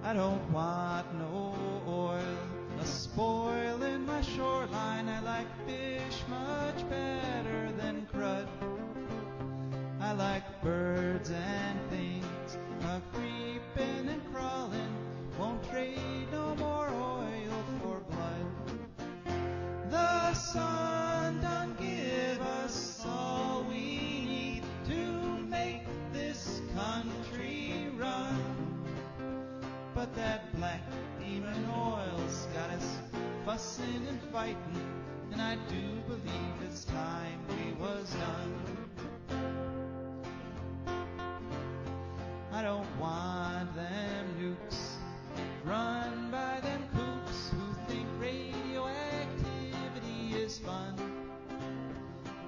I don't want no oil, a spoil in my shoreline. I like fish much better than crud. I like birds and things, a creeping and crawling. Won't trade no more oil for blood. The sun done give us all we need to make this country run. But that black demon oil's got us fussing and fighting, and I do believe it's time we was done. I don't want them nukes run by them kooks who think radioactivity is fun.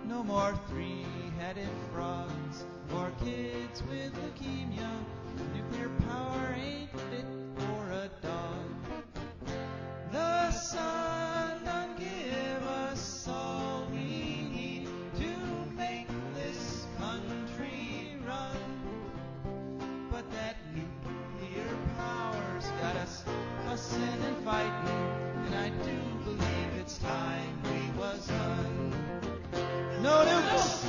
No more three-headed frogs or kids with leukemia. Nuclear power ain't fit for a dog. The sun done give us all we need to make this country run. But that nuclear power's got us fussing and fighting, and I do believe it's time we was done. No nukes!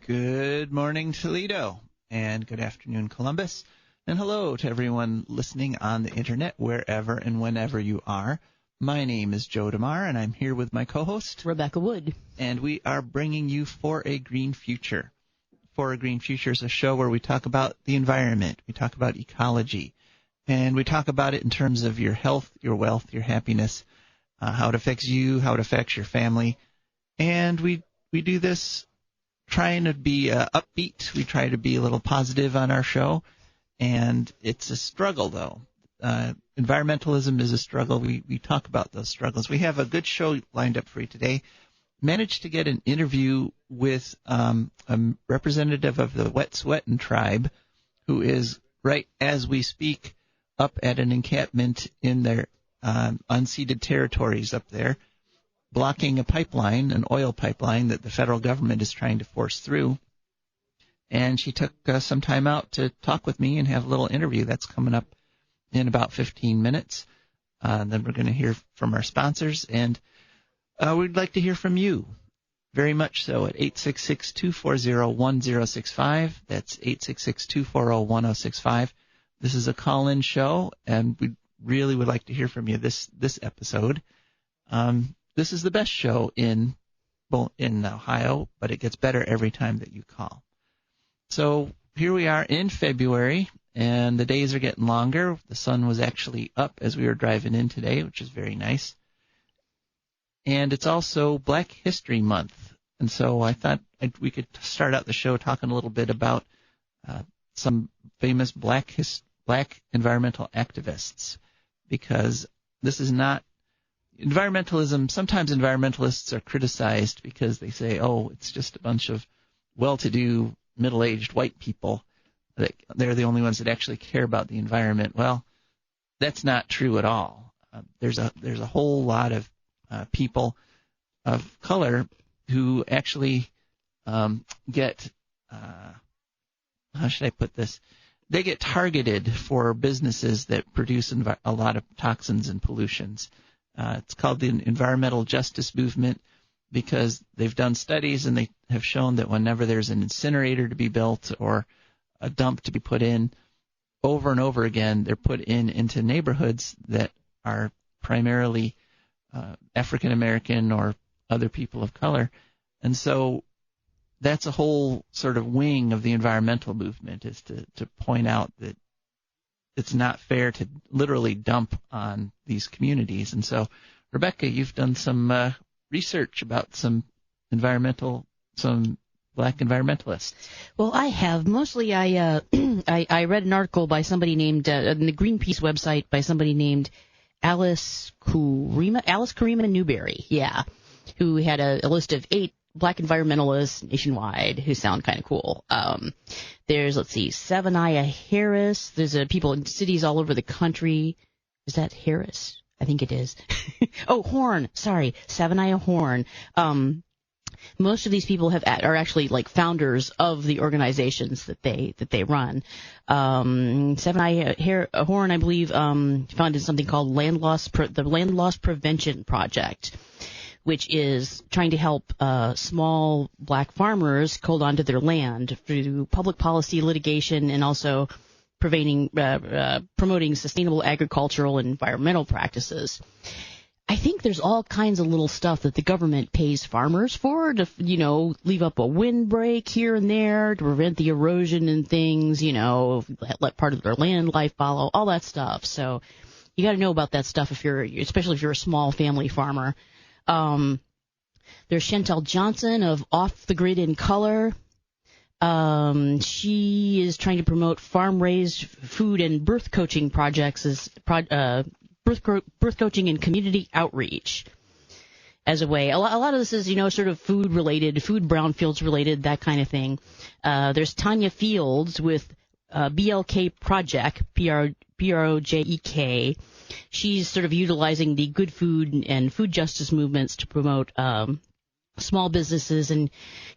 Good morning, Toledo, and good afternoon, Columbus, and hello to everyone listening on the internet wherever and whenever you are. My name is Joe DeMare, and I'm here with my co-host, Rebecca Wood. And we are bringing you For a Green Future. For a Green Future is a show where we talk about the environment, we talk about ecology, and we talk about it in terms of your health, your wealth, your happiness, how it affects you, how it affects your family. And we do this trying to be upbeat. We try to be a little positive on our show, and it's a struggle, though. Environmentalism is a struggle. We talk about those struggles. We have a good show lined up for you today. Managed to get an interview with a representative of the Wet'suwet'en tribe, who is, right as we speak, up at an encampment in their unceded territories up there, blocking a pipeline, an oil pipeline that the federal government is trying to force through. And she took some time out to talk with me and have a little interview. That's coming up in about 15 minutes. Then we're going to hear from our sponsors, and we'd like to hear from you, very much so, at 866-240-1065. That's 866-240-1065. This is a call-in show, and we really would like to hear from you this episode. This is the best show in Ohio, but it gets better every time that you call. So here we are in February, and the days are getting longer. The sun was actually up as we were driving in today, which is very nice. And it's also Black History Month, and so I thought we could start out the show talking a little bit about some famous black environmental activists, because this is not environmentalism. Sometimes environmentalists are criticized because they say, oh, it's just a bunch of well-to-do, middle-aged white people, that they're the only ones that actually care about the environment. Well, that's not true at all. There's a whole lot of people of color who actually get, how should I put this? They get targeted for businesses that produce a lot of toxins and pollutions. It's called the environmental justice movement because they've done studies and they have shown that whenever there's an incinerator to be built or a dump to be put in, over and over again, they're put into neighborhoods that are primarily African American or other people of color. And so that's a whole sort of wing of the environmental movement, is to point out that it's not fair to literally dump on these communities. And so, Rebecca, you've done some research about some black environmentalists. Well, I have. Mostly I read an article by somebody named, on the Greenpeace website, by somebody named Alice Karima Newberry, who had a list of 8 black environmentalists nationwide who sound kind of cool. There's, Savannah Harris. There's people in cities all over the country. Is that Harris? I think it is. Oh, Horn. Sorry, Savannah Horn. Most of these people are actually like founders of the organizations that they run. Seven Eye Horn, I believe, founded something called the Land Loss Prevention Project, which is trying to help small black farmers hold on to their land through public policy litigation and also promoting sustainable agricultural and environmental practices. I think there's all kinds of little stuff that the government pays farmers for to, leave up a windbreak here and there to prevent the erosion and things, let part of their land life follow, all that stuff. So you got to know about that stuff especially if you're a small family farmer. There's Chantel Johnson of Off the Grid in Color. She is trying to promote farm-raised food and birth coaching projects as birth coaching and community outreach as a way. A lot of this is, sort of food related, food brownfields related, that kind of thing. There's Tanya Fields with BLK Project, PROJEK. She's sort of utilizing the good food and food justice movements to promote small businesses and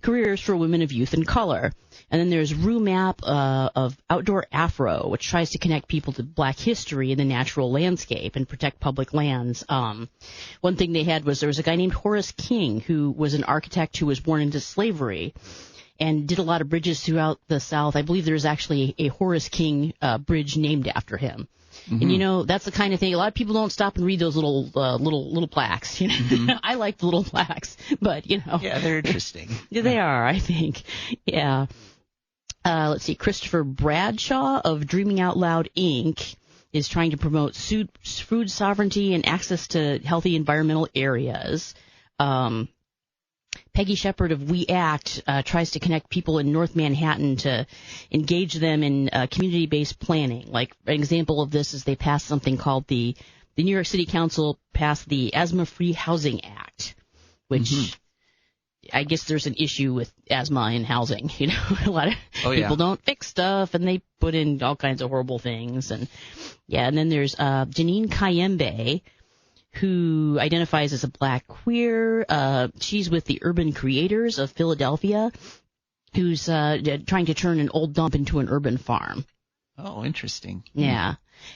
careers for women of youth and color. And then there's RuMap of Outdoor Afro, which tries to connect people to black history and the natural landscape and protect public lands. One thing they had was there was a guy named Horace King who was an architect who was born into slavery and did a lot of bridges throughout the South. I believe there's actually a Horace King bridge named after him. Mm-hmm. And that's the kind of thing. A lot of people don't stop and read those little plaques. Mm-hmm. I like the little plaques, but Yeah, they're interesting. They are, I think. Yeah. Let's see. Christopher Bradshaw of Dreaming Out Loud Inc. is trying to promote food sovereignty and access to healthy environmental areas. Peggy Shepard of We Act tries to connect people in North Manhattan to engage them in community-based planning. Like an example of this is they passed something called the New York City Council passed the Asthma-Free Housing Act, which I guess there's an issue with asthma in housing. A lot of people don't fix stuff, and they put in all kinds of horrible things. And then there's Janine Kayembe, who identifies as a black queer. She's with the Urban Creators of Philadelphia, who's trying to turn an old dump into an urban farm. Oh, interesting. Yeah.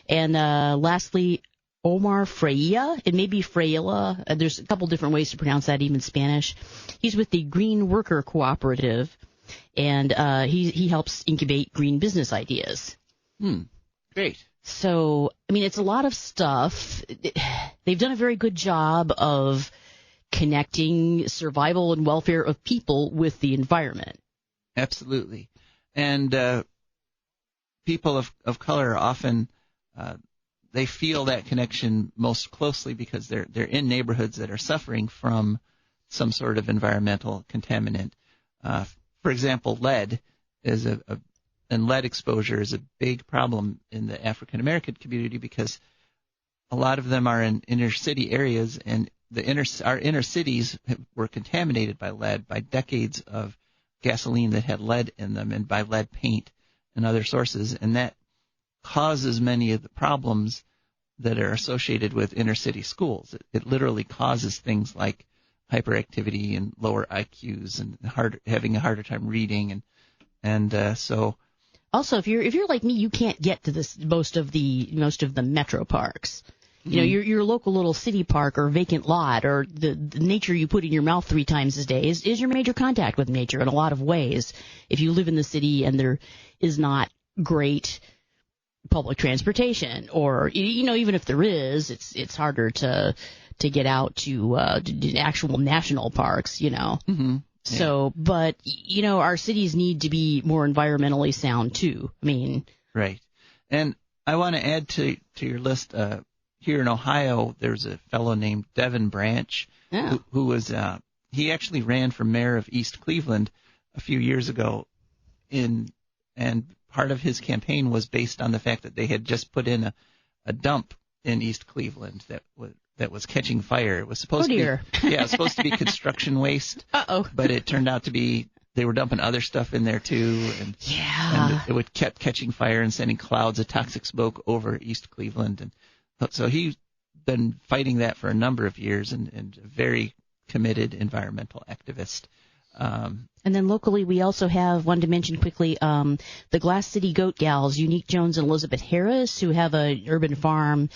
And lastly, Omar Freya. It may be Freila. There's a couple different ways to pronounce that, even Spanish. He's with the Green Worker Cooperative, and he helps incubate green business ideas. Great. So, it's a lot of stuff. They've done a very good job of connecting survival and welfare of people with the environment. Absolutely. And people of color often they feel that connection most closely because they're in neighborhoods that are suffering from some sort of environmental contaminant. For example, lead is and lead exposure is a big problem in the African American community because a lot of them are in inner city areas, and our inner cities were contaminated by lead by decades of gasoline that had lead in them and by lead paint and other sources, and that causes many of the problems that are associated with inner city schools. It literally causes things like hyperactivity and lower IQs and having a harder time reading, and so. Also, if you're like me, you can't get to most of the metro parks. Your local little city park or vacant lot or the nature you put in your mouth 3 times a day is your major contact with nature in a lot of ways. If you live in the city and there is not great public transportation, or even if there is, it's harder to get out to actual national parks. Mm-hmm. So, but, our cities need to be more environmentally sound, too. Right. And I want to add to your list, here in Ohio, there's a fellow named Devin Branch who was, he actually ran for mayor of East Cleveland a few years ago, and part of his campaign was based on the fact that they had just put in a dump in East Cleveland that was catching fire. It was supposed to be, it was supposed to be construction waste. But it turned out to be they were dumping other stuff in there too, and it kept catching fire and sending clouds of toxic smoke over East Cleveland. And so he's been fighting that for a number of years and very committed environmental activist. And then locally, we also have, wanted to mention quickly, the Glass City Goat Gals, Unique Jones and Elizabeth Harris, who have an urban farm,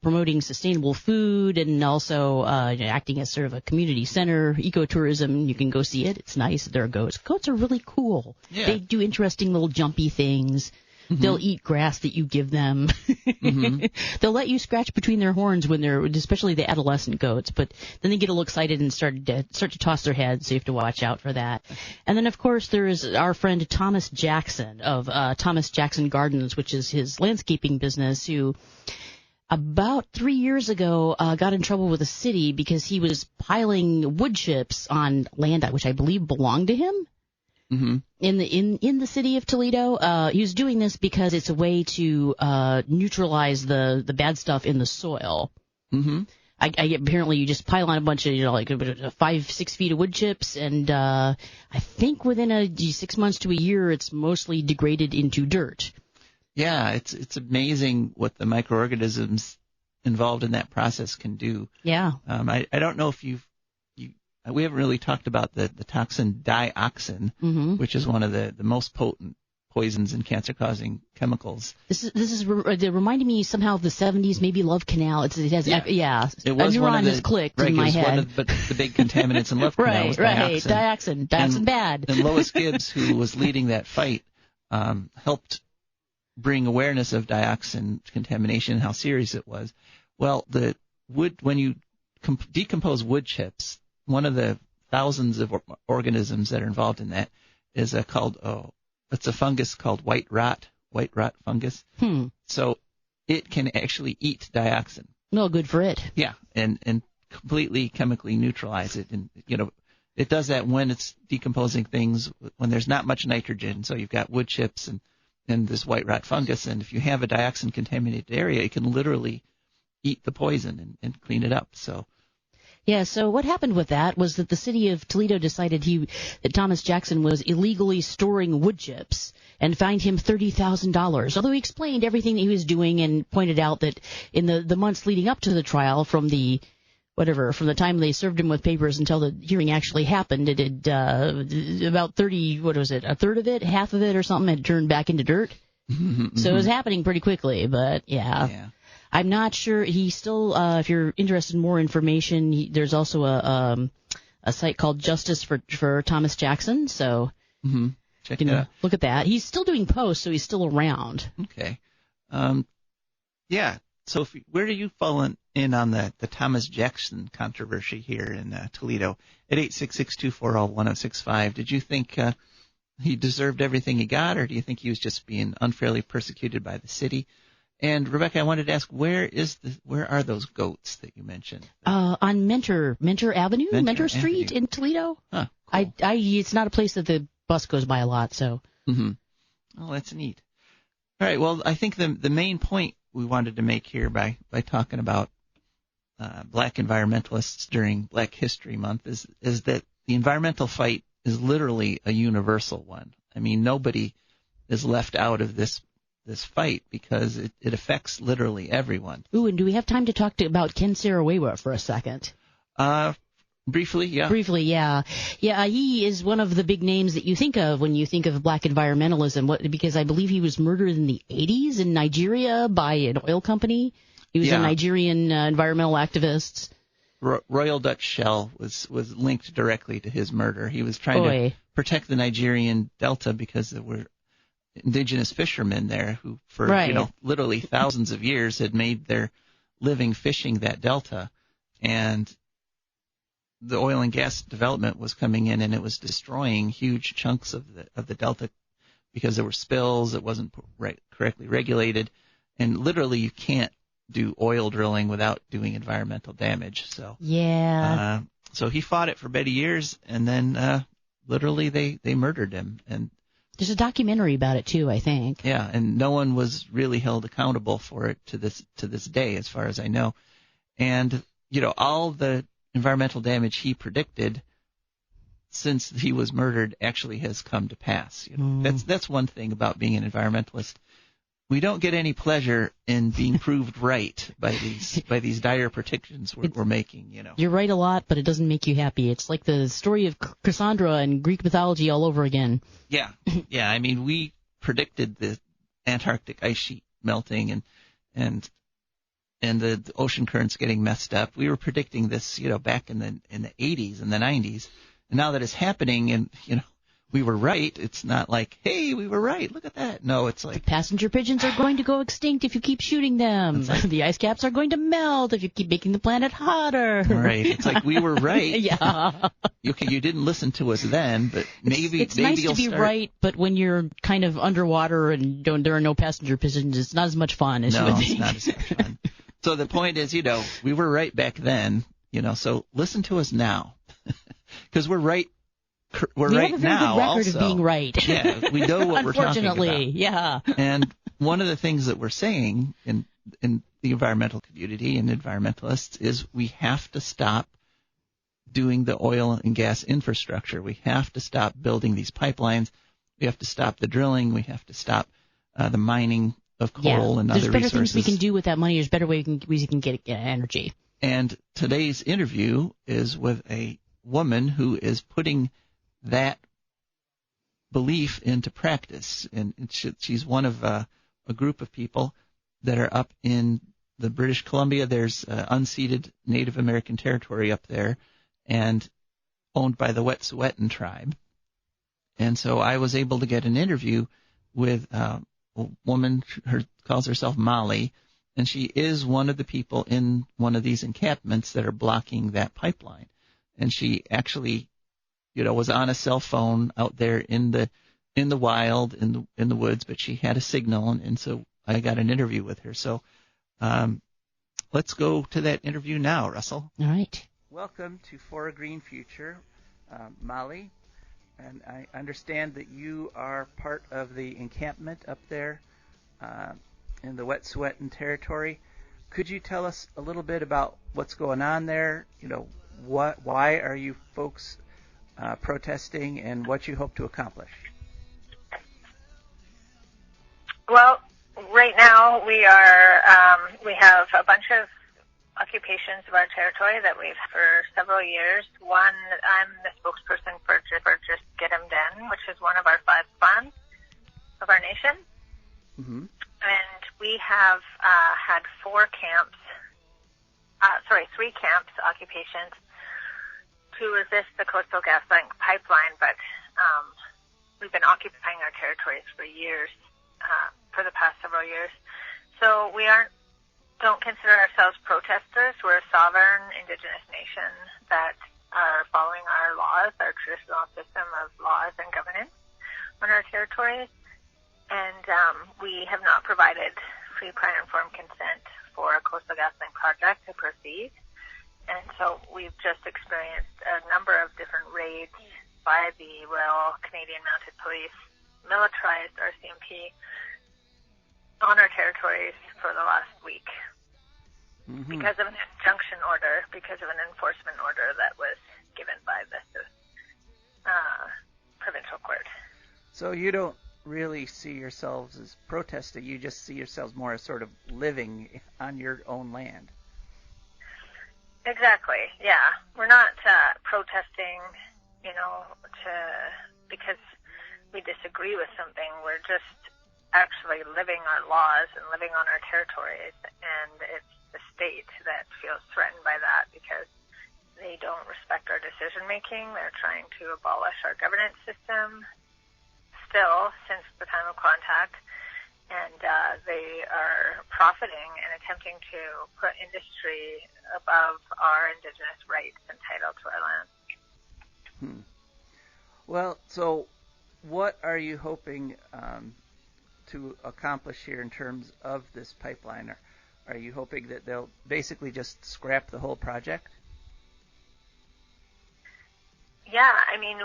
promoting sustainable food and also acting as sort of a community center, ecotourism. You can go see it. It's nice. There are goats. Goats are really cool. Yeah. They do interesting little jumpy things. Mm-hmm. They'll eat grass that you give them. Mm-hmm. They'll let you scratch between their horns when they're, especially the adolescent goats, but then they get a little excited and start to toss their heads, so you have to watch out for that. And then, of course, there is our friend Thomas Jackson of Thomas Jackson Gardens, which is his landscaping business, who about 3 years ago got in trouble with the city because he was piling wood chips on land which I believe belonged to him. Mm-hmm. In the city of Toledo. He was doing this because it's a way to neutralize the bad stuff in the soil. Mm-hmm. Apparently you just pile on a bunch of 5-6 feet of wood chips, and I think within 6 months to a year it's mostly degraded into dirt. Yeah, it's amazing what the microorganisms involved in that process can do. Yeah. I don't know if we haven't really talked about the toxin dioxin, mm-hmm. which is one of the most potent poisons and cancer-causing chemicals. This is reminding me somehow of the 70s, maybe Love Canal. It has It was a neuron has clicked in my head. One of the big contaminants in Love Canal was dioxin. Dioxin bad. And Lois Gibbs, who was leading that fight, helped bring awareness of dioxin contamination and how serious it was. Well, when you decompose wood chips, one of the thousands of organisms that are involved in that is it's a fungus called white rot fungus. So it can actually eat dioxin. No, good for it. Yeah, and completely chemically neutralize it. And, it does that when it's decomposing things, when there's not much nitrogen. So you've got wood chips and this white rot fungus. And if you have a dioxin contaminated area, it can literally eat the poison and clean it up. So. Yeah, so what happened with that was that the city of Toledo decided that Thomas Jackson was illegally storing wood chips and fined him $30,000, although he explained everything that he was doing and pointed out that in the months leading up to the trial, from the time they served him with papers until the hearing actually happened, it had about 30, a third of it, half of it or something had turned back into dirt. So it was happening pretty quickly, but yeah. I'm not sure. He still, if you're interested in more information, there's also a site called Justice for Thomas Jackson. So check it out. Look at that. He's still doing posts, so he's still around. Okay. Yeah. So where do you fall in on the Thomas Jackson controversy here in Toledo? At 866-240-1065, did you think he deserved everything he got, or do you think he was just being unfairly persecuted by the city? And Rebecca, I wanted to ask, where are those goats that you mentioned? On Mentor Avenue, Mentor Street in Toledo. Huh, cool. It's not a place that the bus goes by a lot, so. Mm-hmm. Oh, that's neat. All right. Well, I think the main point we wanted to make here by talking about black environmentalists during Black History Month is that the environmental fight is literally a universal one. I mean, nobody is left out of this fight because it affects literally everyone. Ooh, and do we have time to talk about Ken Saro-Wiwa for a second? Briefly, yeah. Briefly, yeah. Yeah, he is one of the big names that you think of when you think of black environmentalism, because I believe he was murdered in the 80s in Nigeria by an oil company. He was a Nigerian environmental activist. Royal Dutch Shell was linked directly to his murder. He was trying to protect the Nigerian Delta because there were indigenous fishermen there who for literally thousands of years had made their living fishing that delta, and the oil and gas development was coming in and it was destroying huge chunks of the delta because there were spills. It wasn't correctly regulated, and literally you can't do oil drilling without doing environmental damage. So so he fought it for many years, and then literally they murdered him. And there's a documentary about it too, I think. Yeah, and no one was really held accountable for it to this day, as far as I know. And all the environmental damage he predicted since he was murdered actually has come to pass. That's one thing about being an environmentalist. we don't get any pleasure in being proved right by these dire predictions we're making. You're right a lot, but it doesn't make you happy. It's like the story of Cassandra in Greek mythology all over again. Yeah. I mean, we predicted the Antarctic ice sheet melting and the ocean currents getting messed up. We were predicting this, back in the 80s and the 90s, and now that it's happening, and we were right. It's not like, hey, we were right. Look at that. No, it's like passenger pigeons are going to go extinct if you keep shooting them. Like, the ice caps are going to melt if you keep making the planet hotter. Right. It's like we were right. Yeah. Okay, you didn't listen to us then, but maybe it's nice to be right, but when you're kind of underwater and there are no passenger pigeons, it's not as much fun as you would think. No, it's not as much fun. So the point is, we were right back then. So listen to us now, because we're right. We're right now. We have a very good record also. of being right. Yeah, we know what we're talking about. Unfortunately, yeah. And one of the things that we're saying in the environmental community and environmentalists is we have to stop doing the oil and gas infrastructure. We have to stop building these pipelines. We have to stop the drilling. We have to stop the mining of coal and other resources. There's better things we can do with that money. There's better ways we can get energy. And today's interview is with a woman who is putting that belief into practice, and she's one of a group of people that are up in the British Columbia. There's unceded Native American territory up there, and owned by the Wet'suwet'en tribe. And so I was able to get an interview with a woman who calls herself Molly, and she is one of the people in one of these encampments that are blocking that pipeline. And she actually was on a cell phone out there in the wild, in the woods, but she had a signal, and so I got an interview with her. So let's go to that interview now, Russell. All right. Welcome to For a Green Future, Molly. And I understand that you are part of the encampment up there in the Wet'suwet'en territory. Could you tell us a little bit about what's going on there? Why are you folks protesting, and what you hope to accomplish? Well, right now we have a bunch of occupations of our territory that we've for several years. One, I'm the spokesperson for Just Get 'Em Den, which is one of our 5 funds of our nation. Mm-hmm. And we have had 3 camps occupations to resist the Coastal GasLink pipeline, but we've been occupying our territories for years, for the past several years. So we don't consider ourselves protesters. We're a sovereign Indigenous nation that are following our laws, our traditional system of laws and governance on our territories. And we have not provided free, prior, informed consent for a Coastal GasLink project to proceed. And so we've just experienced a number of different raids by the Royal Canadian Mounted Police, militarized RCMP, on our territories for the last week. Mm-hmm. Because of an injunction order, because of an enforcement order that was given by the provincial court. So you don't really see yourselves as protesting, you just see yourselves more as sort of living on your own land. Exactly, yeah. We're not protesting, because we disagree with something. We're just actually living our laws and living on our territories, and it's the state that feels threatened by that because they don't respect our decision-making. They're trying to abolish our governance system still since the time of contact, and they are profiting and attempting to put industry above our Indigenous rights and title to our land. Well, so what are you hoping to accomplish here in terms of this pipeline? Are you hoping that they'll basically just scrap the whole project? Yeah,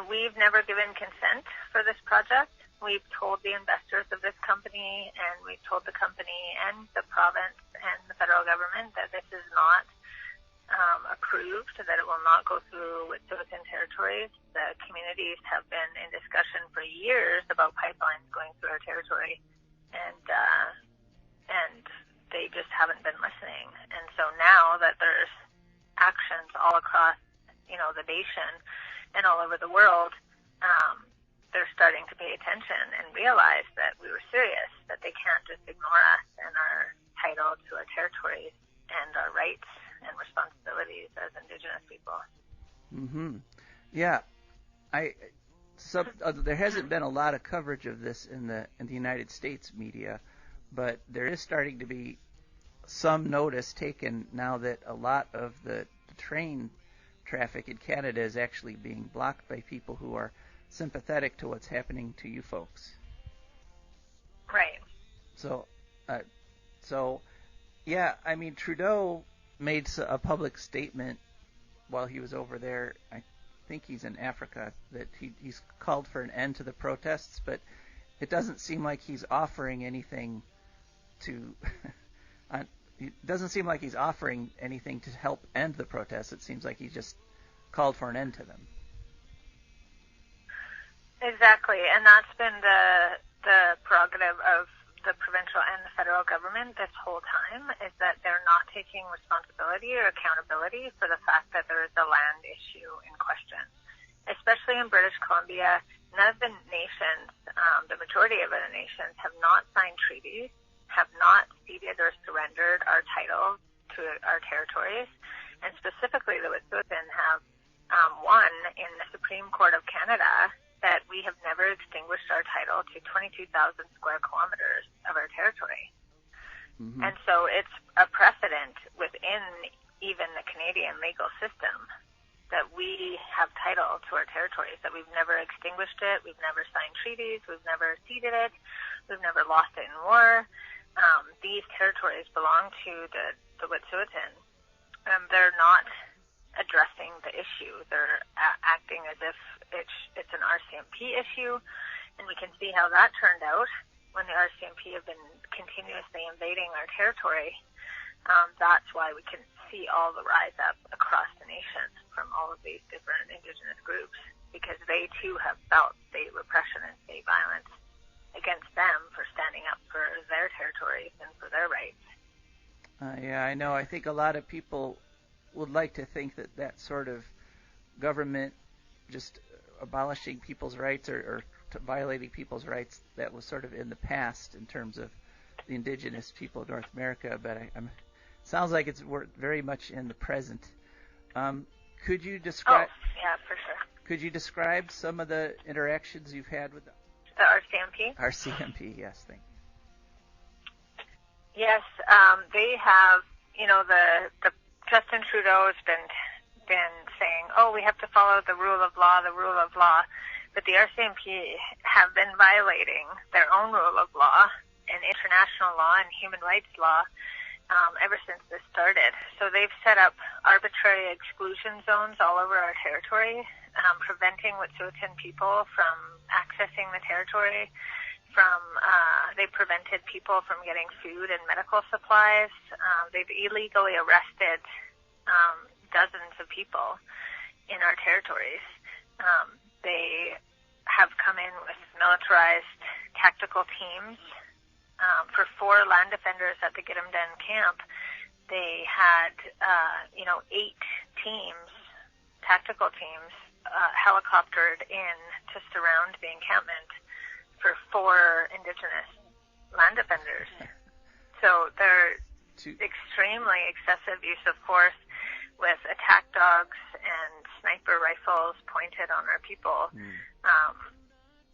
we've never given consent for this project. We've told the investors of this company, and we've told the company and the province and the federal government that this is not approved, that it will not go through Wet'suwet'en territories. The communities have been in discussion for years about pipelines going through our territory, and and they just haven't been listening. And so now that there's actions all across, the nation and all over the world, they're starting to pay attention and realize that we were serious, that they can't just ignore us and our title to our territories and our rights and responsibilities as Indigenous people. Mm-hmm. Yeah. There hasn't been a lot of coverage of this in the United States media, but there is starting to be some notice taken now that a lot of the train traffic in Canada is actually being blocked by people who are sympathetic to what's happening to you folks. Right. So yeah, I mean, Trudeau made a public statement while he was over there. I think he's in Africa, that he's called for an end to the protests, but it doesn't seem like he's offering anything to it doesn't seem like he's offering anything to help end the protests. It seems like he just called for an end to them. Exactly, and that's been the prerogative of the provincial and the federal government this whole time, is that they're not taking responsibility or accountability for the fact that there is a land issue in question. Especially in British Columbia, none of the nations, the majority of the nations, have not signed treaties, have not ceded or surrendered our title to our territories, and specifically the Wet'suwet'en have won in the Supreme Court of Canada that we have never extinguished our title to 22,000 square kilometers of our territory. Mm-hmm. And so it's a precedent within even the Canadian legal system that we have title to our territories, that we've never extinguished it, we've never signed treaties, we've never ceded it, we've never lost it in war. These territories belong to the Wet'suwet'en, and they're not addressing the issue. They're acting as if it's an RCMP issue, and we can see how that turned out when the RCMP have been continuously invading our territory. That's why we can see all the rise up across the nation from all of these different Indigenous groups, because they too have felt state repression and state violence against them for standing up for their territories and for their rights. Yeah, I know. I think a lot of people would like to think that sort of government just abolishing people's rights or violating people's rights, that was sort of in the past in terms of the Indigenous people of North America, but sounds like we're very much in the present. Could you describe? Oh, yeah, for sure. Could you describe some of the interactions you've had with the RCMP? RCMP, yes, thank you. Yes, they have. The Justin Trudeau has been saying, we have to follow the rule of law, but the RCMP have been violating their own rule of law and international law and human rights law ever since this started. So they've set up arbitrary exclusion zones all over our territory, preventing Wet'suwet'en people from accessing the territory. They prevented people from getting food and medical supplies. They've illegally arrested dozens of people in our territories. They have come in with militarized tactical teams. For 4 land defenders at the Gidimden camp, they had 8 teams, tactical teams, helicoptered in to surround the encampment for 4 Indigenous land defenders. So they're extremely excessive use of force with attack dogs and sniper rifles pointed on our people.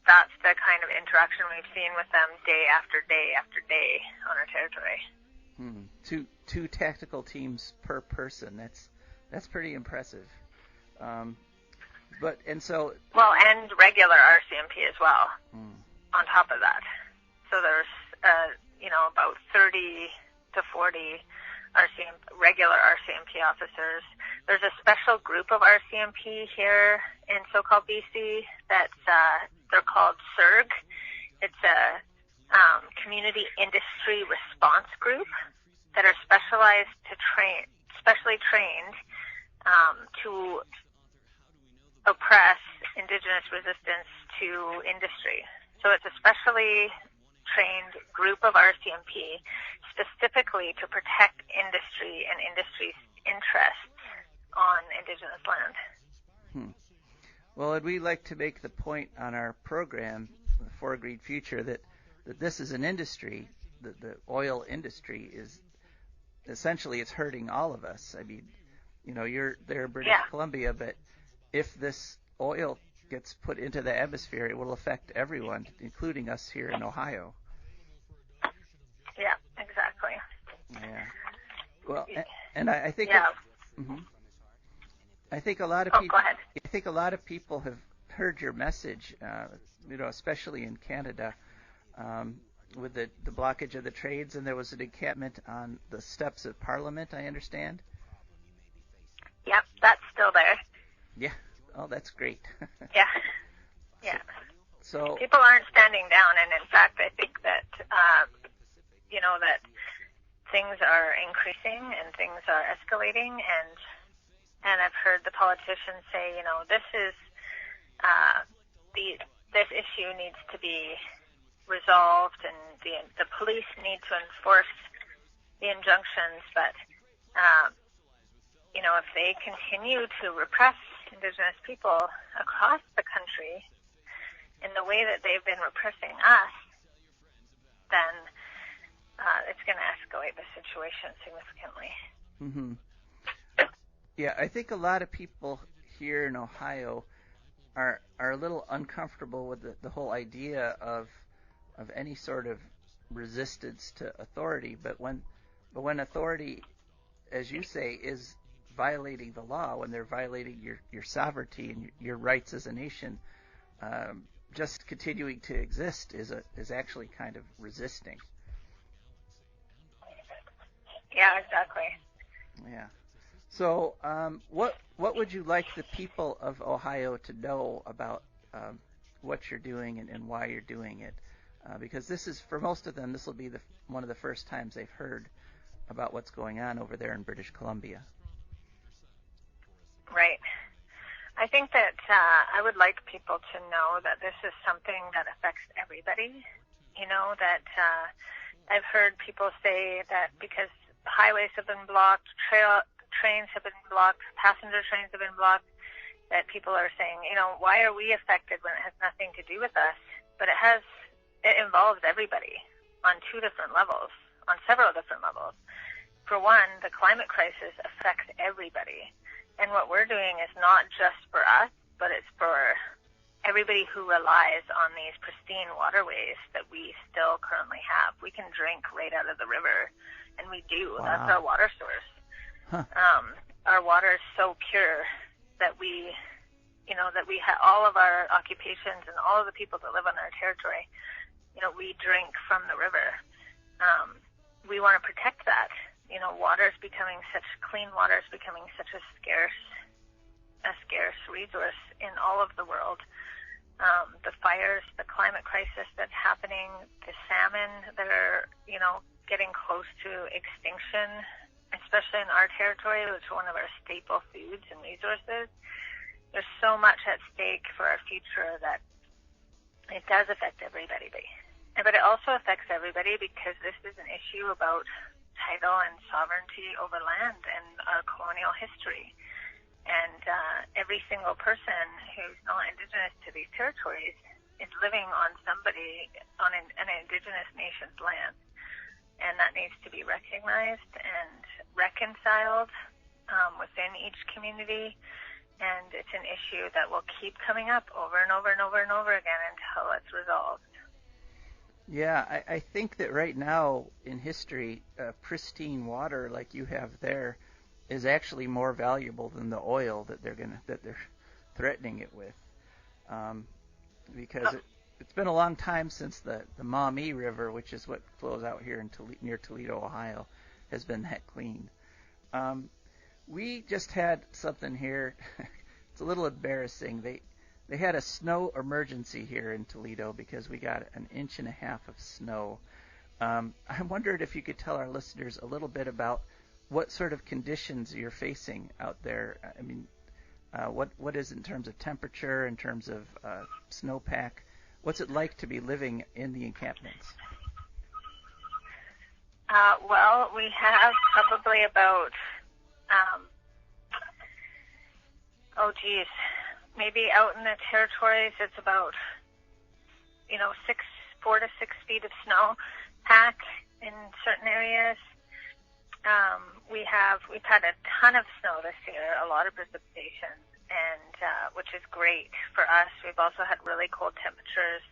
That's the kind of interaction we've seen with them day after day after day on our territory. 2 tactical teams per person. That's pretty impressive. And regular RCMP as well. On top of that, so there's about 30 to 40 regular RCMP officers. There's a special group of RCMP here in so-called BC that's they're called CIRG. It's a community industry response group that are specially trained to oppress Indigenous resistance to industry. So it's a specially trained group of RCMP specifically to protect industry and industry's interests on Indigenous land. Well, and we like to make the point on our program, the For a Green Future, that this is an industry, the oil industry is essentially it's hurting all of us. I mean, you're there in British Columbia, but if this oil gets put into the atmosphere, it will affect everyone, including us here in Ohio. Yeah, exactly. Yeah. Well, and I think I think a lot of people. Go ahead. I think a lot of people have heard your message. Especially in Canada, with the blockage of the trades, and there was an encampment on the steps of Parliament. I understand. Yep, that's still there. Yeah. Oh, that's great. Yeah. Yeah. So people aren't standing down, and in fact, I think that that things are increasing and things are escalating, and I've heard the politicians say, this is this issue needs to be resolved, and the police need to enforce the injunctions, but if they continue to repress Indigenous people across the country in the way that they've been repressing us, then it's going to escalate the situation significantly. Mm-hmm. Yeah, I think a lot of people here in Ohio are a little uncomfortable with the whole idea of any sort of resistance to authority. But when authority, as you say, is violating the law, when they're violating your sovereignty and your rights as a nation, just continuing to exist is actually kind of resisting. Yeah, exactly. Yeah. So, what would you like the people of Ohio to know about what you're doing and why you're doing it? Because this is, for most of them, this will be one of the first times they've heard about what's going on over there in British Columbia. Right. I think that I would like people to know that this is something that affects everybody. That I've heard people say that because highways have been blocked, trains have been blocked, passenger trains have been blocked, that people are saying, why are we affected when it has nothing to do with us? But it involves everybody on two different levels, on several different levels. For one, the climate crisis affects everybody. And what we're doing is not just for us, but it's for everybody who relies on these pristine waterways that we still currently have. We can drink right out of the river, and we do. Wow. That's our water source. Huh. Our water is so pure that we have all of our occupations and all of the people that live on our territory, we drink from the river. We want to protect that. Clean water is becoming such a scarce resource in all of the world. The fires, the climate crisis that's happening, the salmon that are, getting close to extinction, especially in our territory, which is one of our staple foods and resources. There's so much at stake for our future that it does affect everybody. But it also affects everybody because this is an issue about title and sovereignty over land and our colonial history. And every single person who's not Indigenous to these territories is living on an Indigenous nation's land. And that needs to be recognized and reconciled within each community. And it's an issue that will keep coming up over and over and over and over again until it's resolved. Yeah, I think that right now in history, pristine water like you have there is actually more valuable than the oil that they're threatening it with, because it's been a long time since the Maumee River, which is what flows out here near Toledo, Ohio, has been that clean. We just had something here. It's a little embarrassing. They had a snow emergency here in Toledo because we got 1.5 inches of snow. I wondered if you could tell our listeners a little bit about what sort of conditions you're facing out there. I mean, what is in terms of temperature, in terms of snowpack? What's it like to be living in the encampments? Well, we have probably about, maybe out in the territories, it's about, 4 to 6 feet of snow pack in certain areas. We've had a ton of snow this year, a lot of precipitation, and which is great for us. We've also had really cold temperatures.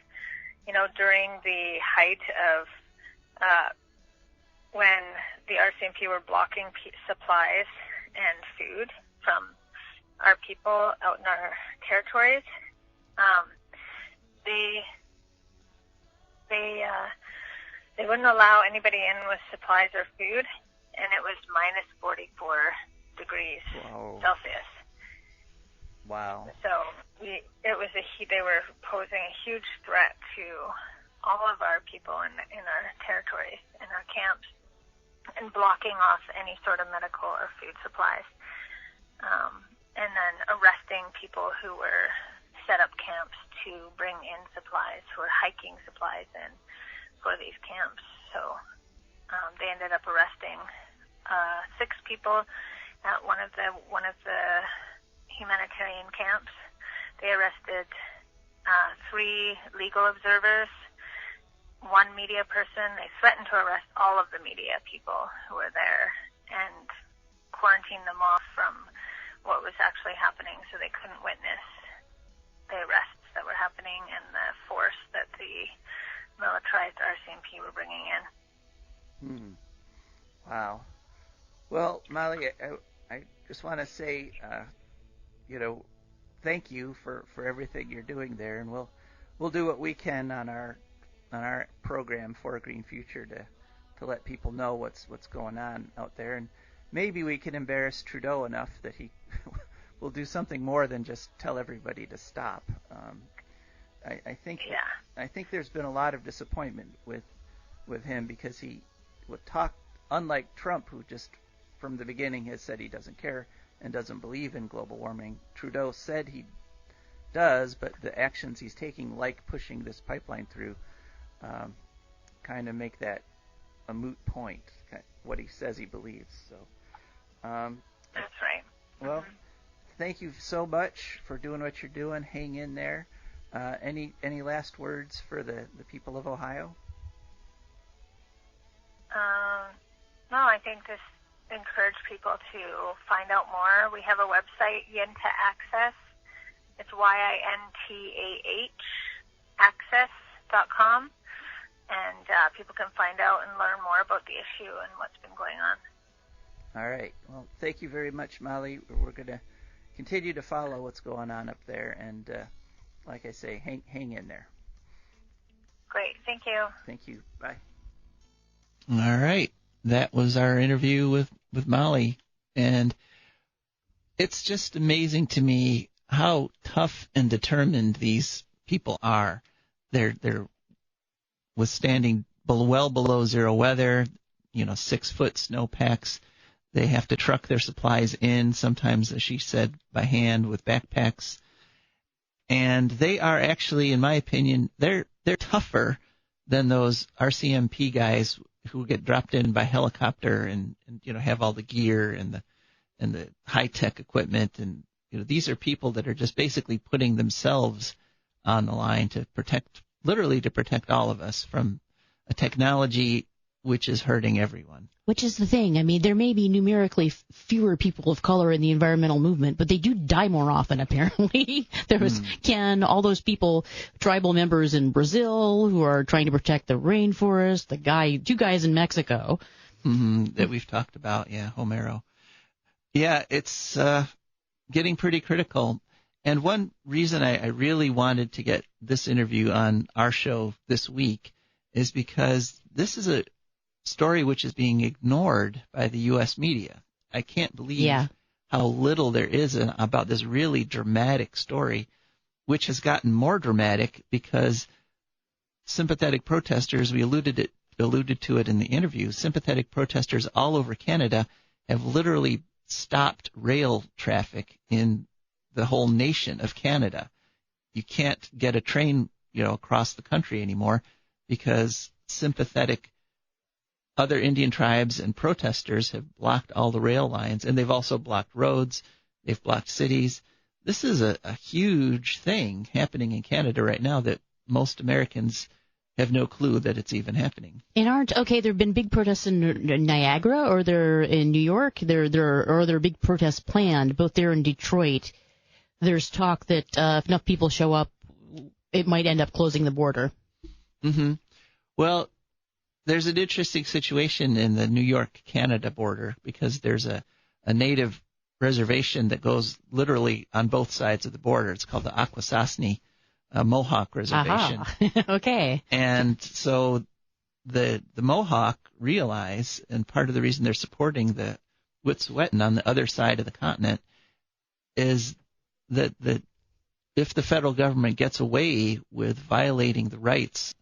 During the height of when the RCMP were blocking supplies and food from our people out in our territories, they wouldn't allow anybody in with supplies or food, and it was minus 44 degrees Celsius. Wow. So they were posing a huge threat to all of our people in our territories, in our camps, and blocking off any sort of medical or food supplies, and then arresting people who were set up camps to bring in supplies, who were hiking supplies in for these camps. So they ended up arresting 6 people at one of the humanitarian camps. They arrested 3 legal observers, 1 media person. They threatened to arrest all of the media people who were there and quarantine them off from what was actually happening, so they couldn't witness the arrests that were happening and the force that the militarized RCMP were bringing in. Wow. Well, Molly, I just want to say, thank you for everything you're doing there, and we'll do what we can on our program for a Green Future to let people know what's going on out there, and maybe we can embarrass Trudeau enough that he will do something more than just tell everybody to stop. I think there's been a lot of disappointment with him because he would talk, unlike Trump, who just from the beginning has said he doesn't care and doesn't believe in global warming. Trudeau said he does, but the actions he's taking, like pushing this pipeline through, kind of make that a moot point, what he says he believes. So that's right. Well, thank you so much for doing what you're doing. Hang in there. Any last words for the people of Ohio? No, I think just encourage people to find out more. We have a website, Yinta Access. It's YINTAH access.com, and people can find out and learn more about the issue and what's been going on. All right. Well, thank you very much, Molly. We're going to continue to follow what's going on up there, and like I say, hang in there. Great. Thank you. Thank you. Bye. All right. That was our interview with Molly, and it's just amazing to me how tough and determined these people are. They're withstanding well below zero weather, 6-foot snowpacks. They have to truck their supplies in, sometimes, as she said, by hand with backpacks. And they are actually, in my opinion, they're tougher than those RCMP guys who get dropped in by helicopter and have all the gear and the high-tech equipment. And these are people that are just basically putting themselves on the line to protect all of us from a technology which is hurting everyone. Which is the thing. I mean, there may be numerically fewer people of color in the environmental movement, but they do die more often, apparently. There was all those people, tribal members in Brazil who are trying to protect the rainforest, 2 guys in Mexico. That we've talked about, Homero. Yeah, it's getting pretty critical. And one reason I really wanted to get this interview on our show this week is because this is a story which is being ignored by the U.S. media. I can't believe how little there is about this really dramatic story, which has gotten more dramatic because sympathetic protesters, we alluded to it in the interview, sympathetic protesters all over Canada have literally stopped rail traffic in the whole nation of Canada. You can't get a train, across the country anymore because sympathetic other Indian tribes and protesters have blocked all the rail lines, and they've also blocked roads. They've blocked cities. This is a huge thing happening in Canada right now that most Americans have no clue that it's even happening. And there have been big protests in Niagara, or they're in New York. There are big protests planned, both there in Detroit. There's talk that if enough people show up, it might end up closing the border. Mm-hmm. Well, there's an interesting situation in the New York-Canada border because there's a native reservation that goes literally on both sides of the border. It's called the Akwesasne Mohawk Reservation. Okay. And so the Mohawk realize, and part of the reason they're supporting the Wet'suwet'en on the other side of the continent is that if the federal government gets away with violating the rights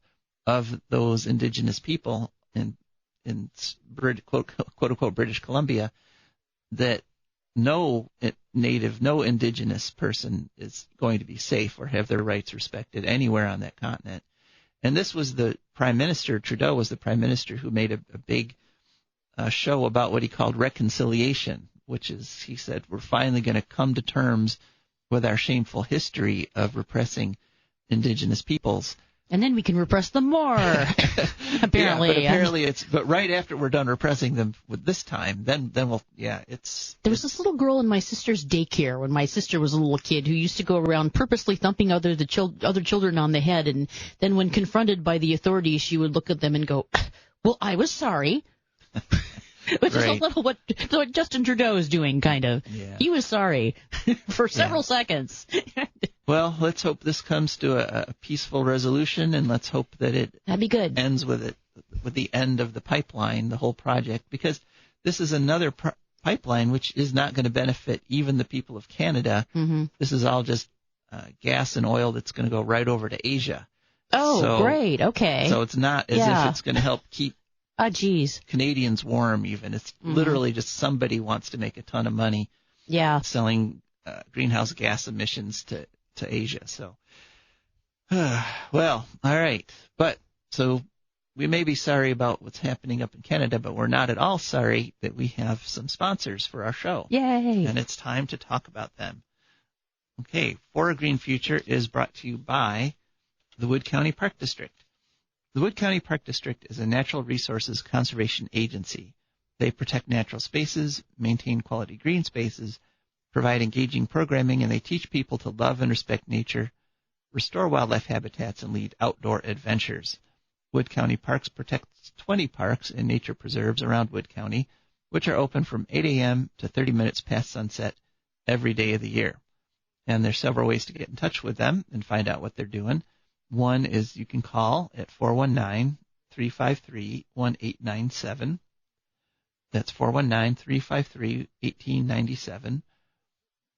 of those indigenous people in quote unquote British Columbia, that no indigenous person is going to be safe or have their rights respected anywhere on that continent. And this was the Prime Minister, Trudeau was the Prime Minister who made a big show about what he called reconciliation, which is, he said, we're finally going to come to terms with our shameful history of repressing indigenous peoples. And then we can repress them more, apparently. Yeah, but right after we're done repressing them with this time, then we'll, There was this little girl in my sister's daycare when my sister was a little kid who used to go around purposely thumping other children on the head, and then when confronted by the authorities, she would look at them and go, well, I was sorry. Which is a little what Justin Trudeau is doing, kind of. Yeah. He was sorry for several seconds. Well, let's hope this comes to a peaceful resolution, and let's hope that that'd be good. Ends with the end of the pipeline, the whole project, because this is another pipeline which is not going to benefit even the people of Canada. Mm-hmm. This is all just gas and oil that's going to go right over to Asia. Oh, great. Okay. So it's not as if it's going to help keep Canadians warm even. It's literally just somebody wants to make a ton of money selling greenhouse gas emissions to Asia. So, well, all right. But so we may be sorry about what's happening up in Canada, but we're not at all sorry that we have some sponsors for our show. Yay. And it's time to talk about them. Okay, For a Green Future is brought to you by the Wood County Park District. The Wood County Park District is a natural resources conservation agency. They protect natural spaces, maintain quality green spaces, provide engaging programming, and they teach people to love and respect nature, restore wildlife habitats, and lead outdoor adventures. Wood County Parks protects 20 parks and nature preserves around Wood County, which are open from 8 a.m. to 30 minutes past sunset every day of the year. And there's several ways to get in touch with them and find out what they're doing. One is you can call at 419-353-1897. That's 419-353-1897.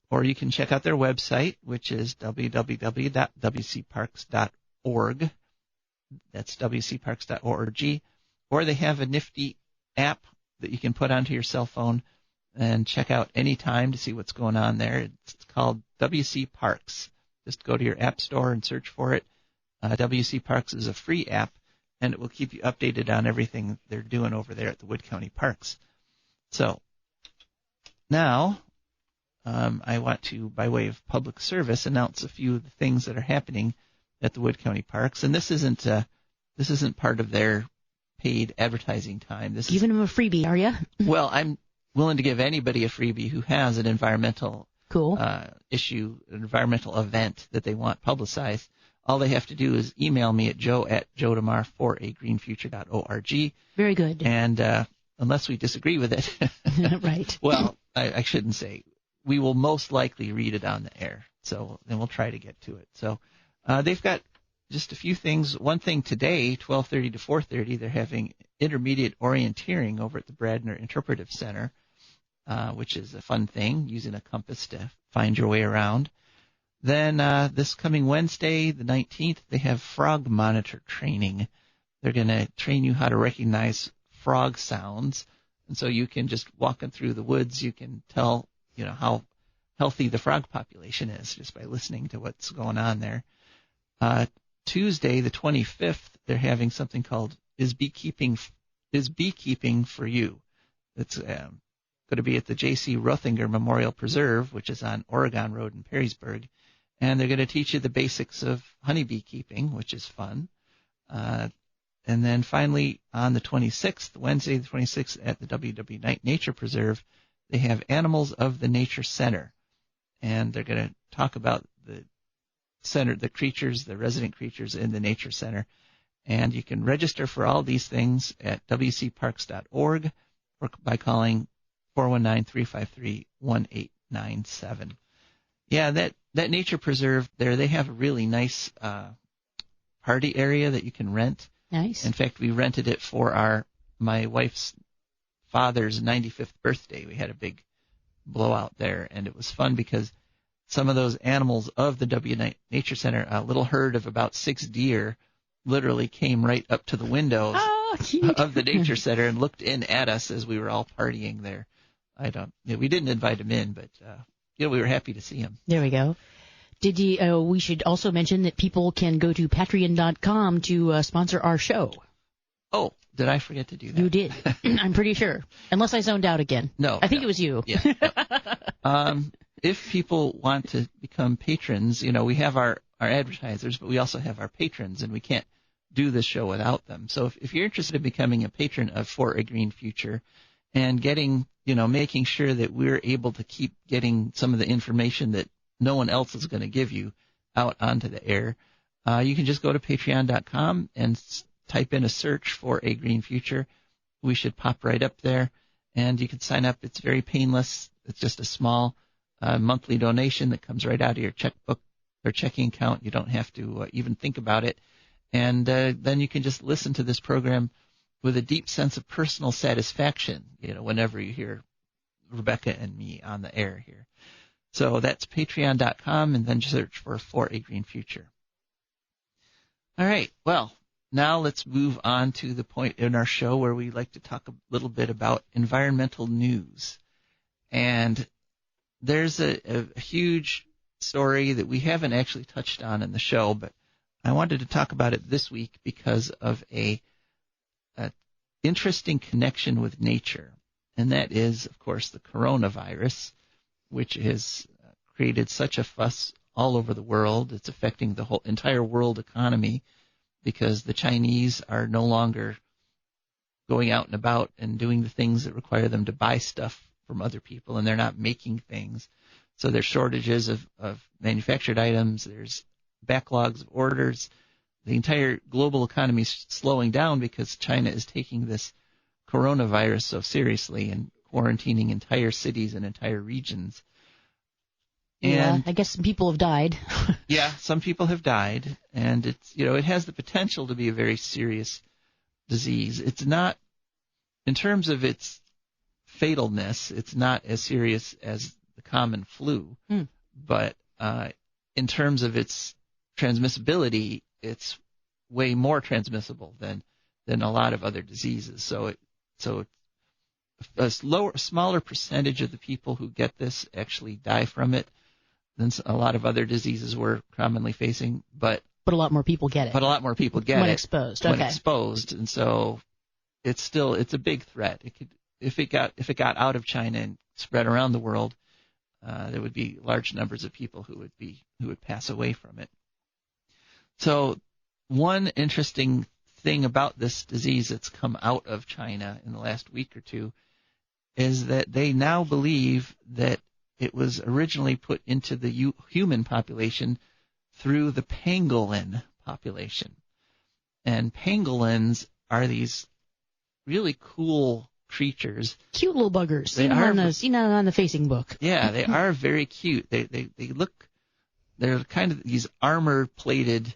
Or you can check out their website, which is www.wcparks.org. That's wcparks.org. Or they have a nifty app that you can put onto your cell phone and check out anytime to see what's going on there. It's called WC Parks. Just go to your app store and search for it. WC Parks is a free app, and it will keep you updated on everything they're doing over there at the Wood County Parks. So now I want to, by way of public service, announce a few of the things that are happening at the Wood County Parks. And this isn't part of their paid advertising time. Giving them a freebie, are you? Well, I'm willing to give anybody a freebie who has an environmental issue, an environmental event that they want publicized. All they have to do is email me at joe@joedemar4agreenfuture.org. Very good. And unless we disagree with it, right. Well, I shouldn't say. We will most likely read it on the air. So then we'll try to get to it. So they've got just a few things. One thing today, 12:30 to 4:30, they're having intermediate orienteering over at the Bradner Interpretive Center, which is a fun thing, using a compass to find your way around. Then this coming Wednesday, the 19th, they have frog monitor training. They're going to train you how to recognize frog sounds. And so you can just walking through the woods, you can tell, how healthy the frog population is just by listening to what's going on there. Tuesday, the 25th, they're having something called Is Beekeeping is beekeeping for you. It's going to be at the J.C. Rothinger Memorial Preserve, which is on Oregon Road in Perrysburg. And they're going to teach you the basics of honeybee keeping, which is fun. And then finally, on the 26th, Wednesday the 26th, at the W.W. Knight Nature Preserve, they have Animals of the Nature Center. And they're going to talk about the center, the creatures, the resident creatures in the Nature Center. And you can register for all these things at wcparks.org or by calling 419-353-1897. Yeah, that nature preserve there, they have a really nice party area that you can rent. Nice. In fact, we rented it for my wife's father's 95th birthday. We had a big blowout there, and it was fun because some of those animals of the W. Nature Center, a little herd of about 6 deer, literally came right up to the windows of the Nature Center and looked in at us as we were all partying there. We didn't invite them in, but we were happy to see them. There we go. We should also mention that people can go to patreon.com to sponsor our show. Oh, did I forget to do that? You did. I'm pretty sure. Unless I zoned out again. No. I think it was you. Yeah. No. If people want to become patrons, we have our advertisers, but we also have our patrons, and we can't do this show without them. So if you're interested in becoming a patron of For a Green Future and getting, making sure that we're able to keep getting some of the information that no one else is going to give you out onto the air, you can just go to patreon.com and type in a search for A Green Future. We should pop right up there, and you can sign up. It's very painless. It's just a small monthly donation that comes right out of your checkbook or checking account. You don't have to even think about it. And then you can just listen to this program with a deep sense of personal satisfaction, whenever you hear Rebecca and me on the air here. So that's patreon.com, and then search for A Green Future. All right. Well, now let's move on to the point in our show where we like to talk a little bit about environmental news. And there's a huge story that we haven't actually touched on in the show, but I wanted to talk about it this week because of a interesting connection with nature. And that is, of course, the coronavirus, which has created such a fuss all over the world. It's affecting the whole entire world economy because the Chinese are no longer going out and about and doing the things that require them to buy stuff from other people, and they're not making things. So there's shortages of manufactured items. There's backlogs of orders. The entire global economy is slowing down because China is taking this coronavirus so seriously and quarantining entire cities and entire regions. And I guess some people have died. Yeah, some people have died, and it's it has the potential to be a very serious disease. It's not, in terms of its fatalness, it's not as serious as the common flu, but in terms of its transmissibility, it's way more transmissible than a lot of other diseases. So a smaller percentage of the people who get this actually die from it than a lot of other diseases we're commonly facing, but a lot more people get it. But a lot more people get when it exposed. When exposed, and so it's a big threat. It could, if it got out of China and spread around the world, there would be large numbers of people who would pass away from it. So one interesting thing about this disease that's come out of China in the last week or two is that they now believe that it was originally put into the human population through the pangolin population. And pangolins are these really cool creatures. Cute little buggers. Seen on the facing book. Yeah, they are very cute. They're kind of these armor-plated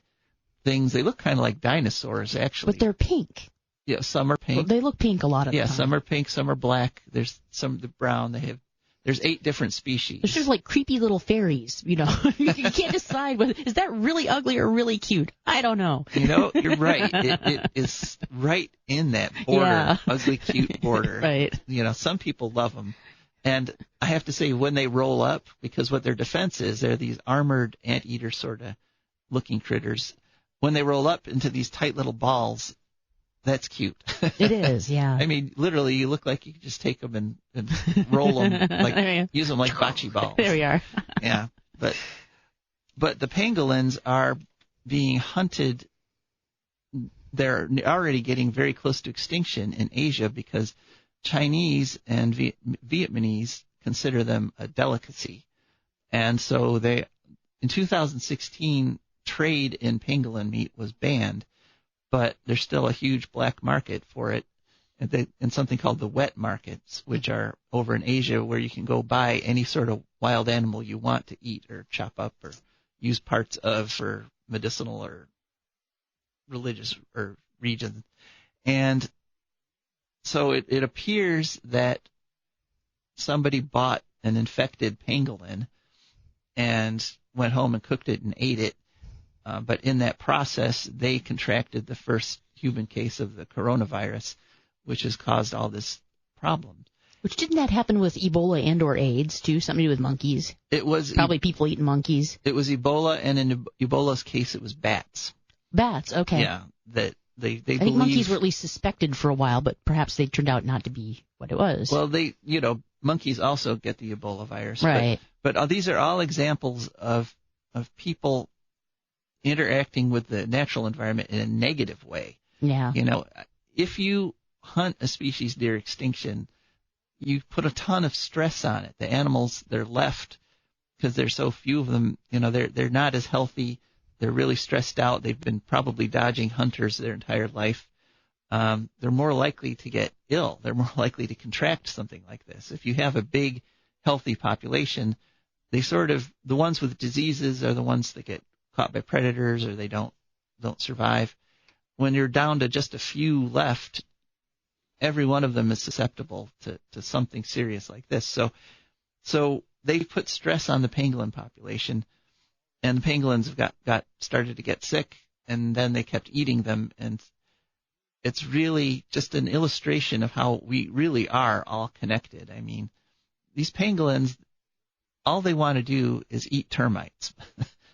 things. They look kind of like dinosaurs, actually. But they're pink. Yeah, some are pink. Well, they look pink a lot of the time. Yeah, some are pink, some are black. There's some the brown. There's 8 different species. They're sort of like creepy little fairies, You can't decide whether is that really ugly or really cute. I don't know. You're right. It is right in that border, yeah. Ugly, cute border. Right. Some people love them. And I have to say, when they roll up, because what their defense is, they're these armored anteater sort of looking critters. When they roll up into these tight little balls, That's cute. It is, yeah. I mean, literally, you look like you could just take them and roll them, like use them like bocce balls. There we are. Yeah, but the pangolins are being hunted. They're already getting very close to extinction in Asia because Chinese and Vietnamese consider them a delicacy, and so in 2016, trade in pangolin meat was banned. But there's still a huge black market for it, and something called the wet markets, which are over in Asia, where you can go buy any sort of wild animal you want to eat or chop up or use parts of for medicinal or religious or regions. And so it appears that somebody bought an infected pangolin and went home and cooked it and ate it. But in that process, they contracted the first human case of the coronavirus, which has caused all this problem. Which didn't that happen with Ebola and or AIDS too? Something to do with monkeys. It was probably people eating monkeys. It was Ebola, and in Ebola's case, it was bats. Bats, okay. Yeah, that they I think monkeys were at least suspected for a while, but perhaps they turned out not to be what it was. Well, monkeys also get the Ebola virus, right? But these are all examples of people interacting with the natural environment in a negative way. Yeah. If you hunt a species near extinction, you put a ton of stress on it. The animals, they're left because there's so few of them. They're not as healthy. They're really stressed out. They've been probably dodging hunters their entire life. They're more likely to get ill. They're more likely to contract something like this. If you have a big, healthy population, the ones with diseases are the ones that get caught by predators or they don't survive. When you're down to just a few left, every one of them is susceptible to something serious like this. So they put stress on the pangolin population, and the pangolins have started to get sick, and then they kept eating them, and it's really just an illustration of how we really are all connected. I mean, these pangolins, all they want to do is eat termites.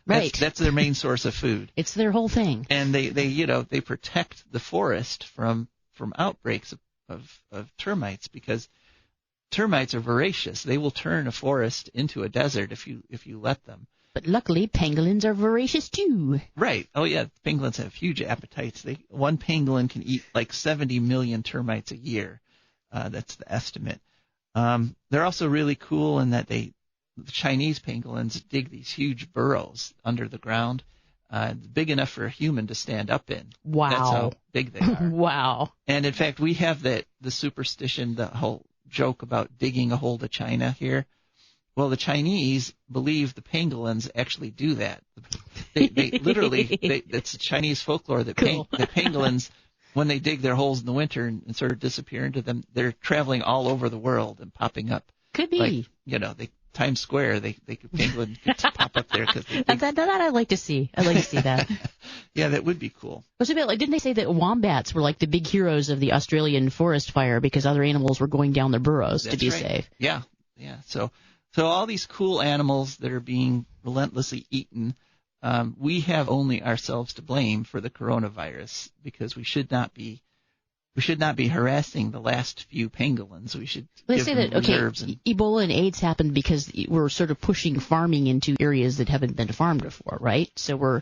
Right. That's their main source of food. It's their whole thing. And they protect the forest from outbreaks of termites, because termites are voracious. They will turn a forest into a desert if you let them. But luckily, pangolins are voracious too. Right. Oh yeah, pangolins have huge appetites. One pangolin can eat like 70 million termites a year. That's the estimate. They're also really cool in that the Chinese pangolins dig these huge burrows under the ground, big enough for a human to stand up in. Wow. That's how big they are. Wow. And in fact, we have the superstition, the whole joke about digging a hole to China here. Well, the Chinese believe the pangolins actually do that. They literally, it's Chinese folklore that cool. the pangolins, when they dig their holes in the winter and sort of disappear into them, they're traveling all over the world and popping up. Could be. Like, Times Square, pangolin could pop up there. That I'd like to see. I'd like to see that. Yeah, that would be cool. It was a bit like, didn't they say that wombats were like the big heroes of the Australian forest fire because other animals were going down their burrows to be safe? Yeah. So all these cool animals that are being relentlessly eaten, we have only ourselves to blame for the coronavirus, because we should not be harassing the last few pangolins. We should give them reserves. Ebola and AIDS happened because we're sort of pushing farming into areas that haven't been farmed before, right? So a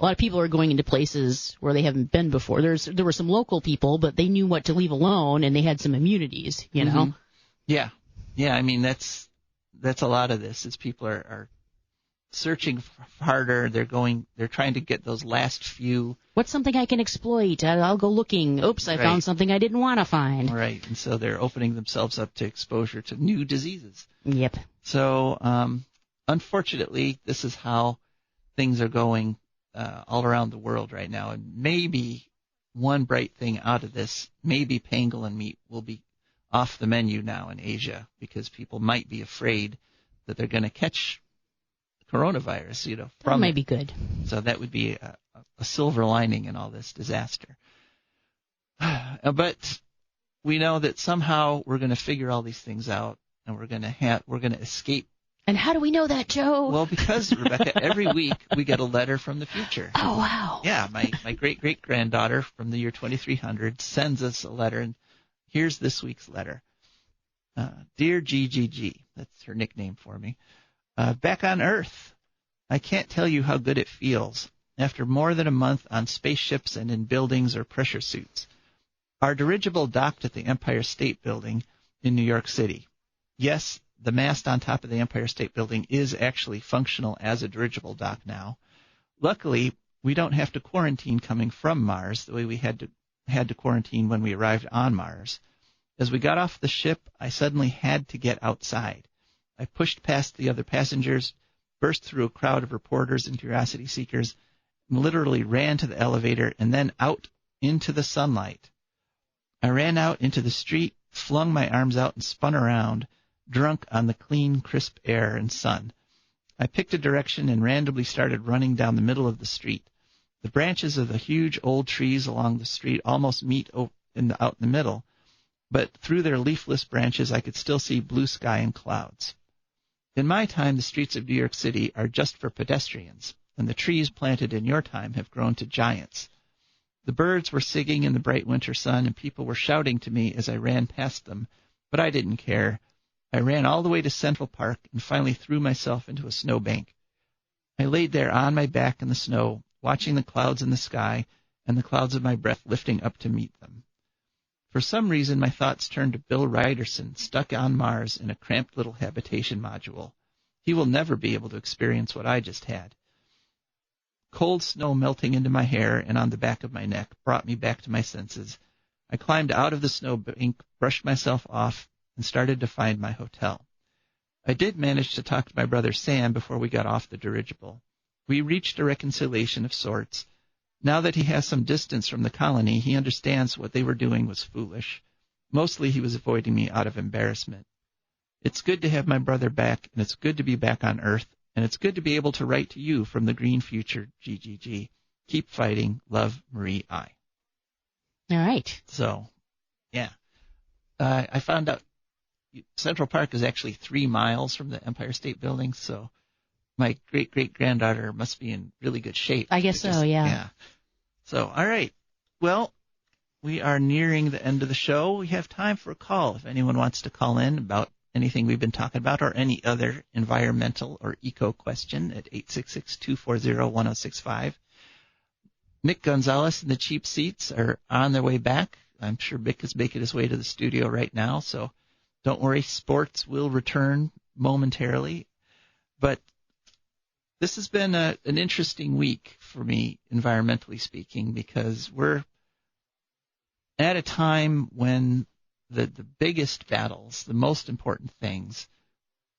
lot of people are going into places where they haven't been before. There were some local people, but they knew what to leave alone, and they had some immunities, you know? Mm-hmm. Yeah. I mean, that's a lot of this. Is people are searching harder. They're trying to get those last few. What's something I can exploit? I'll go looking. Oops, I found something I didn't want to find. Right, and so they're opening themselves up to exposure to new diseases. Yep. So, unfortunately, this is how things are going all around the world right now. And maybe one bright thing out of this, maybe pangolin meat will be off the menu now in Asia, because people might be afraid that they're going to catch coronavirus, that might be good. So that would be a silver lining in all this disaster. But we know that somehow we're going to figure all these things out, and we're going to escape And how do we know that, Joe? Well, because, Rebecca, every week we get a letter from the future. Oh, wow. Yeah, my great-great-granddaughter from the year 2300 sends us a letter, and here's this week's letter. Dear GGG, that's her nickname for me, back on Earth. I can't tell you how good it feels after more than a month on spaceships and in buildings or pressure suits. Our dirigible docked at the Empire State Building in New York City. Yes, the mast on top of the Empire State Building is actually functional as a dirigible dock now. Luckily, we don't have to quarantine coming from Mars the way we had to quarantine when we arrived on Mars. As we got off the ship, I suddenly had to get outside. I pushed past the other passengers, burst through a crowd of reporters and curiosity seekers, and literally ran to the elevator and then out into the sunlight. I ran out into the street, flung my arms out, and spun around, drunk on the clean, crisp air and sun. I picked a direction and randomly started running down the middle of the street. The branches of the huge old trees along the street almost meet out in the middle, but through their leafless branches I could still see blue sky and clouds. In my time, the streets of New York City are just for pedestrians, and the trees planted in your time have grown to giants. The birds were singing in the bright winter sun, and people were shouting to me as I ran past them, but I didn't care. I ran all the way to Central Park and finally threw myself into a snowbank. I laid there on my back in the snow, watching the clouds in the sky and the clouds of my breath lifting up to meet them. For some reason, my thoughts turned to Bill Riderson, stuck on Mars in a cramped little habitation module. He will never be able to experience what I just had. Cold snow melting into my hair and on the back of my neck brought me back to my senses. I climbed out of the snowbank, brushed myself off, and started to find my hotel. I did manage to talk to my brother Sam before we got off the dirigible. We reached a reconciliation of sorts. Now that he has some distance from the colony, he understands what they were doing was foolish. Mostly he was avoiding me out of embarrassment. It's good to have my brother back, and it's good to be back on Earth, and it's good to be able to write to you from the green future, GGG. Keep fighting. Love, Marie I. All right. So, yeah. I found out Central Park is actually 3 miles from the Empire State Building, so my great-great-granddaughter must be in really good shape. I guess so, yeah. So, all right. Well, we are nearing the end of the show. We have time for a call if anyone wants to call in about anything we've been talking about or any other environmental or eco question at 866-240-1065. Mick Gonzalez and the Cheap Seats are on their way back. I'm sure Mick is making his way to the studio right now, so don't worry, sports will return momentarily. But this has been an interesting week for me, environmentally speaking, because we're at a time when the biggest battles, the most important things,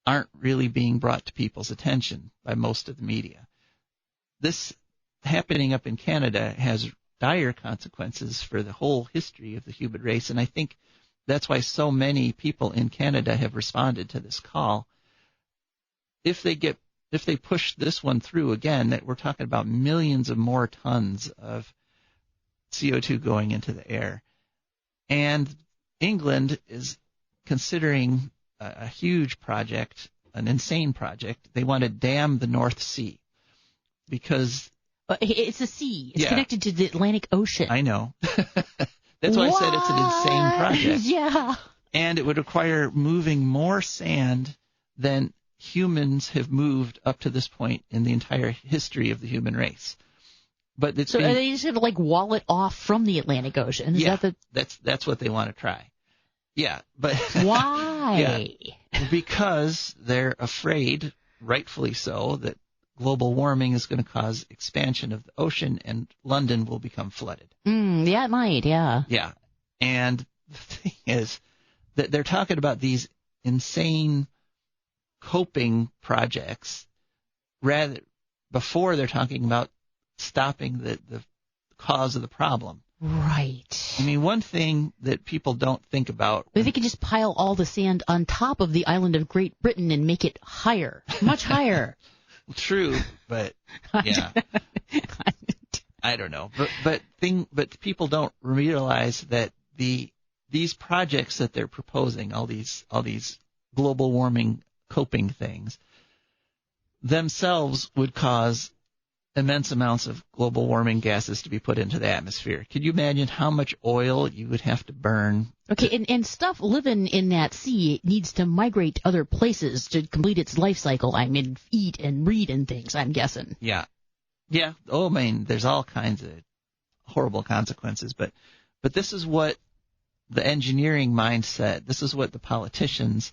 aren't really being brought to people's attention by most of the media. This happening up in Canada has dire consequences for the whole history of the human race, and I think that's why so many people in Canada have responded to this call. If they push this one through again, that we're talking about millions of more tons of CO2 going into the air. And England is considering a huge project, an insane project. They want to dam the North Sea because it's a sea. It's connected to the Atlantic Ocean. I know. That's why I said it's an insane project. Yeah. And it would require moving more sand than humans have moved up to this point in the entire history of the human race. But it's they just have to wall it off from the Atlantic Ocean. That's what they want to try. Yeah, but why? Because they're afraid, rightfully so, that global warming is going to cause expansion of the ocean and London will become flooded. Yeah, it might, yeah. Yeah. And the thing is that they're talking about these insane coping projects before they're talking about stopping the cause of the problem. Right. I mean, one thing that people don't think about... They could just pile all the sand on top of the island of Great Britain and make it higher, much higher. True, but yeah, I don't know. But people don't realize that these projects that they're proposing, all these global warming coping things, themselves would cause immense amounts of global warming gases to be put into the atmosphere. Could you imagine how much oil you would have to burn? Okay, and stuff living in that sea needs to migrate to other places to complete its life cycle. I mean, eat and breed and things, I'm guessing. Yeah. Yeah. Oh, man, there's all kinds of horrible consequences. But this is what the engineering mindset, this is what the politicians,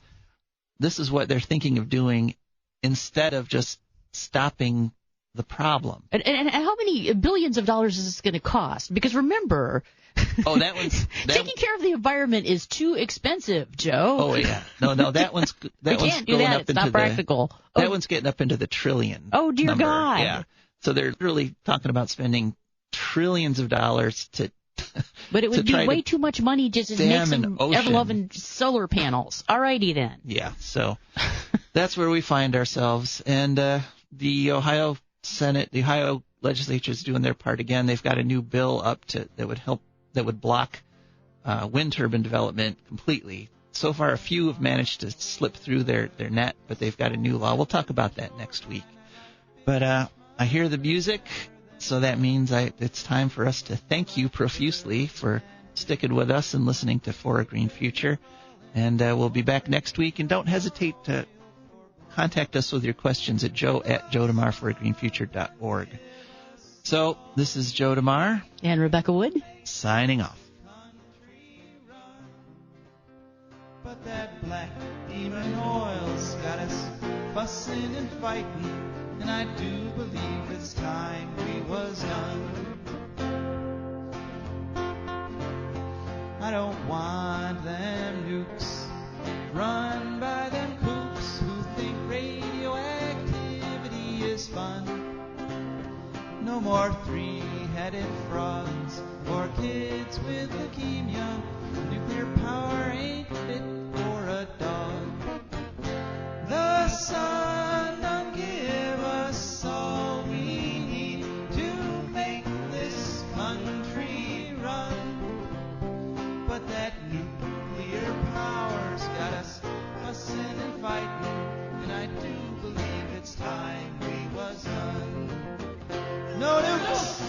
this is what they're thinking of doing instead of just stopping the problem. And how many billions of dollars is this going to cost? Because remember, that one's taking care of the environment is too expensive, Joe. Oh yeah, no, that one's can't do going that. up It's into not practical. That one's getting up into the trillion. Oh dear number. God. Yeah, so they're really talking about spending trillions of dollars to. But it would be way too much money just to make some ever-loving solar panels. Alrighty then. Yeah, so that's where we find ourselves, and the Ohio Senate, the Ohio legislature is doing their part again. They've got a new bill up that would block wind turbine development completely. So far, a few have managed to slip through their net, but they've got a new law. We'll talk about that next week. But I hear the music, so that means it's time for us to thank you profusely for sticking with us and listening to For a Green Future. And we'll be back next week. And don't hesitate to contact us with your questions at joe@joedemar4agreenfuture.org. So this is Joe DeMar. And Rebecca Wood. Signing off. But that black demon oil's got us fussing and fighting, and I do believe it's time we was done. I don't want them nukes run by them kooks who think radioactivity is fun. No more three-headed frogs or kids with leukemia. Nuclear power ain't fit for a dog. The sun done give us all we need to make this country run. But that nuclear power's got us fussing and fighting, and I do believe it's time we was done. No nukes!